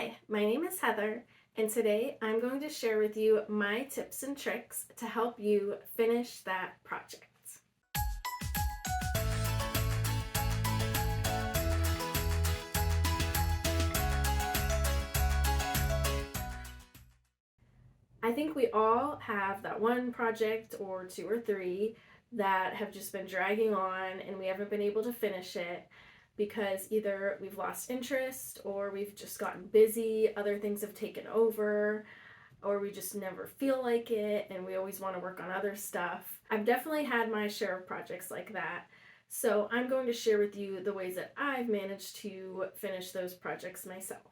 Hi, my name is Heather, and today I'm going to share with you my tips and tricks to help you finish that project. I think we all have that one project or two or three that have just been dragging on and we haven't been able to finish it because either we've lost interest or we've just gotten busy, other things have taken over, or we just never feel like it and we always want to work on other stuff. I've definitely had my share of projects like that. So I'm going to share with you the ways that I've managed to finish those projects myself.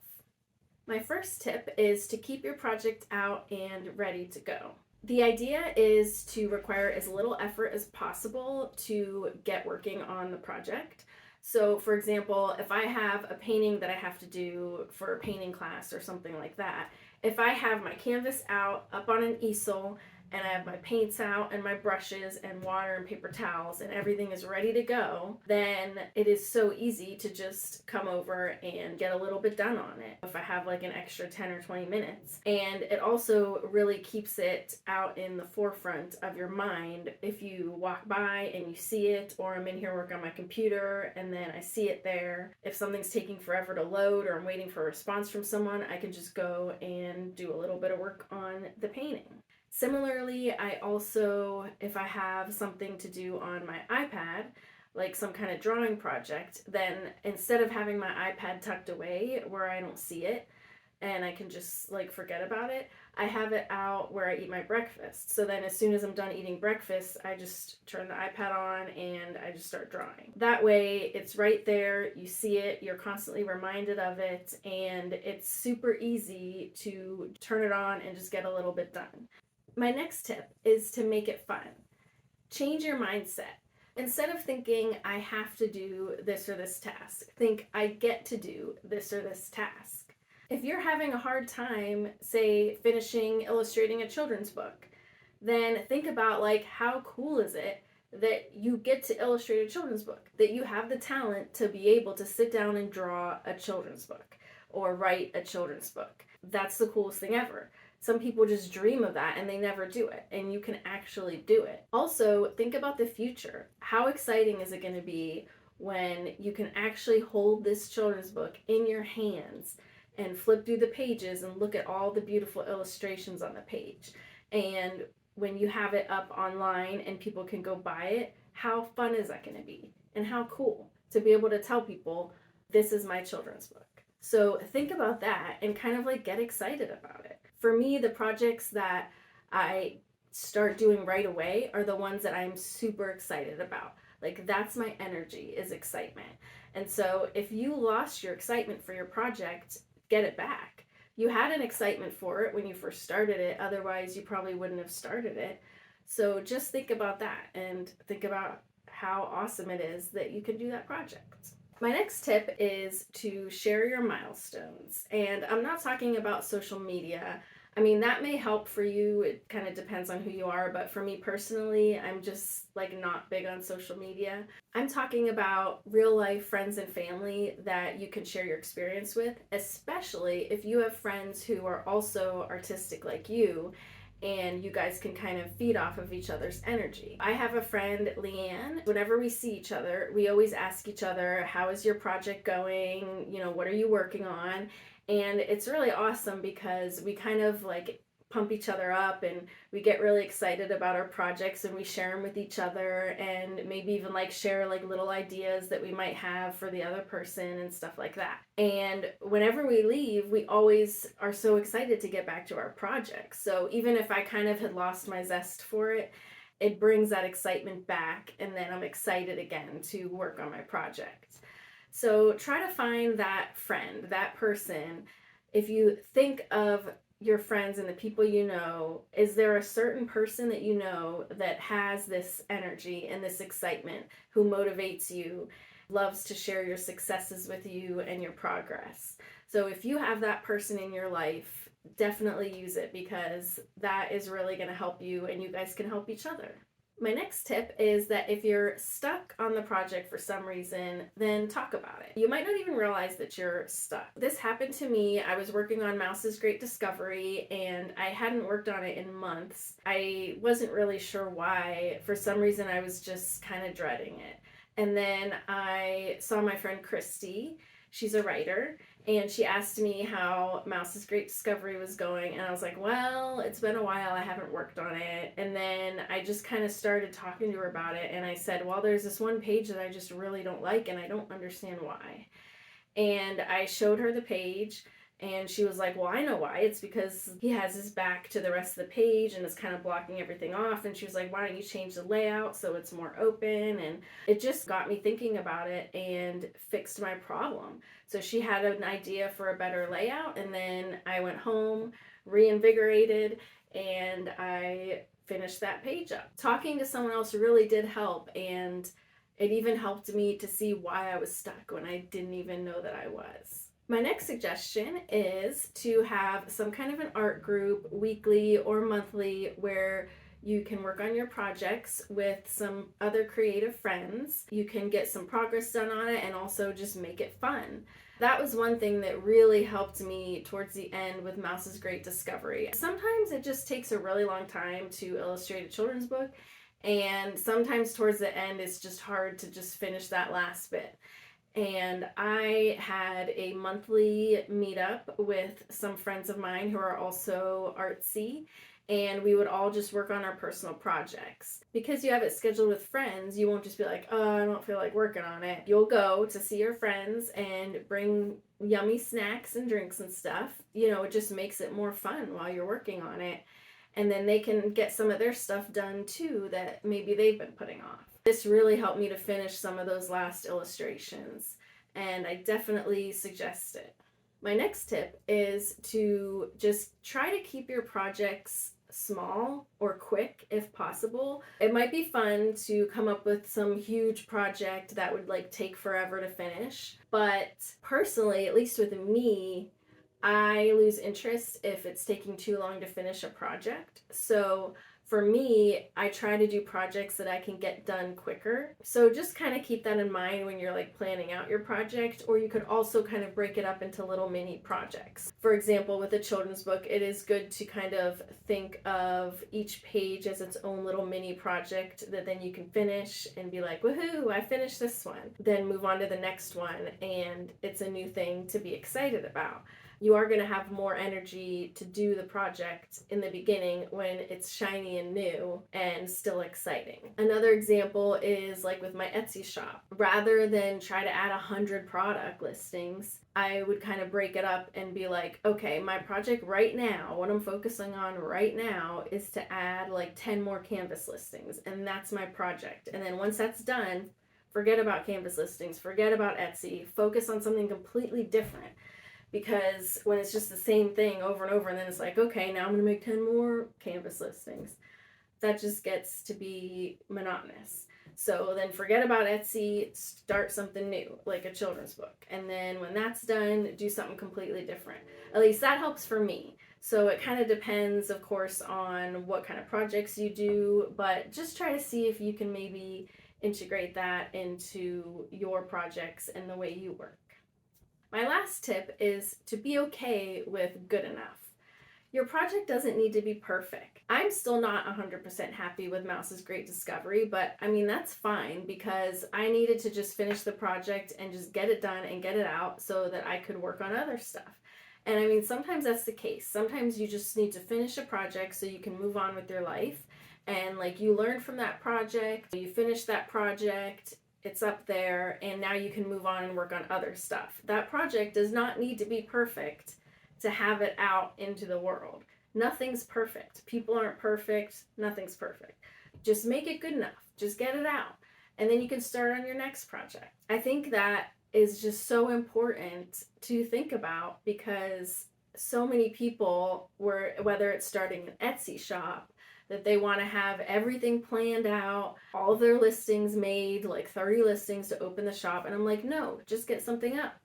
My first tip is to keep your project out and ready to go. The idea is to require as little effort as possible to get working on the project. So, for example, if I have a painting that I have to do for a painting class or something like that, if I have my canvas out up on an easel and I have my paints out and my brushes and water and paper towels and everything is ready to go, then it is so easy to just come over and get a little bit done on it if I have like an extra 10 or 20 minutes. And it also really keeps it out in the forefront of your mind if you walk by and you see it, or I'm in here working on my computer and then I see it there. If something's taking forever to load or I'm waiting for a response from someone, I can just go and do a little bit of work on the painting. Similarly, I also, if I have something to do on my iPad, like some kind of drawing project, then instead of having my iPad tucked away where I don't see it and I can just like forget about it, I have it out where I eat my breakfast. So then as soon as I'm done eating breakfast, I just turn the iPad on and I just start drawing. That way it's right there, you see it, you're constantly reminded of it, and it's super easy to turn it on and just get a little bit done. My next tip is to make it fun. Change your mindset. Instead of thinking, I have to do this or this task, think, I get to do this or this task. If you're having a hard time, say, finishing illustrating a children's book, then think about like, how cool is it that you get to illustrate a children's book, that you have the talent to be able to sit down and draw a children's book or write a children's book. That's the coolest thing ever. Some people just dream of that and they never do it, and you can actually do it. Also, think about the future. How exciting is it going to be when you can actually hold this children's book in your hands and flip through the pages and look at all the beautiful illustrations on the page? And when you have it up online and people can go buy it, how fun is that going to be? And how cool to be able to tell people, this is my children's book. So think about that and kind of like get excited about it. For me, the projects that I start doing right away are the ones that I'm super excited about. Like, that's my energy, is excitement. And so if you lost your excitement for your project, get it back. You had an excitement for it when you first started it, otherwise you probably wouldn't have started it. So just think about that and think about how awesome it is that you can do that project. My next tip is to share your milestones. And I'm not talking about social media. I mean, that may help for you. It kind of depends on who you are. But for me personally, I'm just like not big on social media. I'm talking about real life friends and family that you can share your experience with, especially if you have friends who are also artistic like you, and you guys can kind of feed off of each other's energy. I have a friend, Leanne. Whenever we see each other, we always ask each other, how is your project going? You know, what are you working on? And it's really awesome because we kind of like pump each other up and we get really excited about our projects and we share them with each other, and maybe even like share like little ideas that we might have for the other person and stuff like that. And whenever we leave, we always are so excited to get back to our projects. So even if I kind of had lost my zest for it, it brings that excitement back, and then I'm excited again to work on my project. So try to find that friend, that person. If you think of your friends and the people you know, is there a certain person that you know that has this energy and this excitement, who motivates you, loves to share your successes with you and your progress? So if you have that person in your life, definitely use it, because that is really going to help you and you guys can help each other. My next tip is that if you're stuck on the project for some reason, then talk about it. You might not even realize that you're stuck. This happened to me. I was working on Mouse's Great Discovery and I hadn't worked on it in months. I wasn't really sure why. For some reason, I was just kind of dreading it. And then I saw my friend Christy. She's a writer, and she asked me how Mouse's Great Discovery was going, and I was like, well, it's been a while, I haven't worked on it. And then I just kind of started talking to her about it, and I said, well, there's this one page that I just really don't like, and I don't understand why. And I showed her the page, and she was like, well, I know why. It's because he has his back to the rest of the page and is kind of blocking everything off. And she was like, why don't you change the layout so it's more open? And it just got me thinking about it and fixed my problem. So she had an idea for a better layout, and then I went home reinvigorated, and I finished that page up. Talking to someone else really did help, and it even helped me to see why I was stuck when I didn't even know that I was. My next suggestion is to have some kind of an art group weekly or monthly where you can work on your projects with some other creative friends. You can get some progress done on it and also just make it fun. That was one thing that really helped me towards the end with Mouse's Great Discovery. Sometimes it just takes a really long time to illustrate a children's book, and sometimes towards the end it's just hard to just finish that last bit. And I had a monthly meetup with some friends of mine who are also artsy, and we would all just work on our personal projects. Because you have it scheduled with friends, you won't just be like, oh, I don't feel like working on it. You'll go to see your friends and bring yummy snacks and drinks and stuff. You know, it just makes it more fun while you're working on it. And then they can get some of their stuff done too that maybe they've been putting off. This really helped me to finish some of those last illustrations, and I definitely suggest it. My next tip is to just try to keep your projects small or quick if possible. It might be fun to come up with some huge project that would like take forever to finish, but personally, at least with me, I lose interest if it's taking too long to finish a project. So for me, I try to do projects that I can get done quicker. So just kind of keep that in mind when you're like planning out your project, or you could also kind of break it up into little mini projects. For example, with a children's book, it is good to kind of think of each page as its own little mini project that then you can finish and be like, woohoo, I finished this one. Then move on to the next one, and it's a new thing to be excited about. You are going to have more energy to do the project in the beginning when it's shiny and new and still exciting. Another example is like with my Etsy shop. Rather than try to add 100 product listings, I would kind of break it up and be like, okay, my project right now, what I'm focusing on right now is to add like 10 more canvas listings, and that's my project. And then once that's done, forget about canvas listings, forget about Etsy, focus on something completely different. Because when it's just the same thing over and over, and then it's like, okay, now I'm going to make 10 more canvas listings, that just gets to be monotonous. So then forget about Etsy, start something new, like a children's book. And then when that's done, do something completely different. At least that helps for me. So it kind of depends, of course, on what kind of projects you do, but just try to see if you can maybe integrate that into your projects and the way you work. My last tip is to be okay with good enough. Your project doesn't need to be perfect. I'm still not 100% happy with Mouse's Great Discovery, but I mean, that's fine because I needed to just finish the project and just get it done and get it out so that I could work on other stuff. And I mean, sometimes that's the case. Sometimes you just need to finish a project so you can move on with your life. And like you learn from that project, you finish that project, it's up there, and now you can move on and work on other stuff. That project does not need to be perfect to have it out into the world. Nothing's perfect. People aren't perfect. Nothing's perfect. Just make it good enough. Just get it out. And then you can start on your next project. I think that is just so important to think about because so many people whether it's starting an Etsy shop, that they want to have everything planned out, all of their listings made, like 30 listings to open the shop. And I'm like, no, just get something up.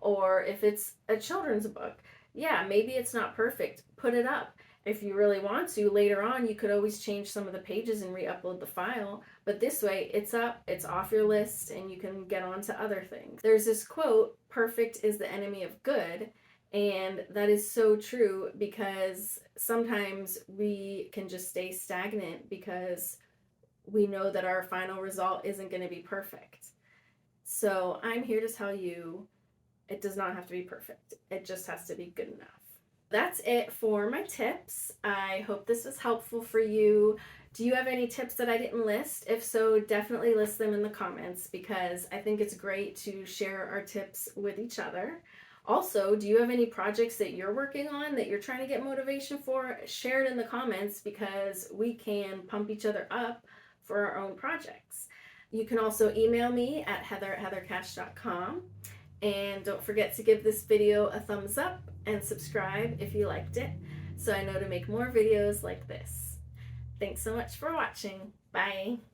Or if it's a children's book, yeah, maybe it's not perfect, put it up. If you really want to, later on, you could always change some of the pages and re-upload the file. But this way, it's up, it's off your list, and you can get on to other things. There's this quote, perfect is the enemy of good. And that is so true, because sometimes we can just stay stagnant because we know that our final result isn't going to be perfect. So I'm here to tell you it does not have to be perfect. It just has to be good enough. That's it for my tips. I hope this was helpful for you. Do you have any tips that I didn't list? If so, definitely list them in the comments, because I think it's great to share our tips with each other. Also, do you have any projects that you're working on that you're trying to get motivation for? Share it in the comments, because we can pump each other up for our own projects. You can also email me at heather@heathercatch.com. And don't forget to give this video a thumbs up and subscribe if you liked it, so I know to make more videos like this. Thanks so much for watching. Bye.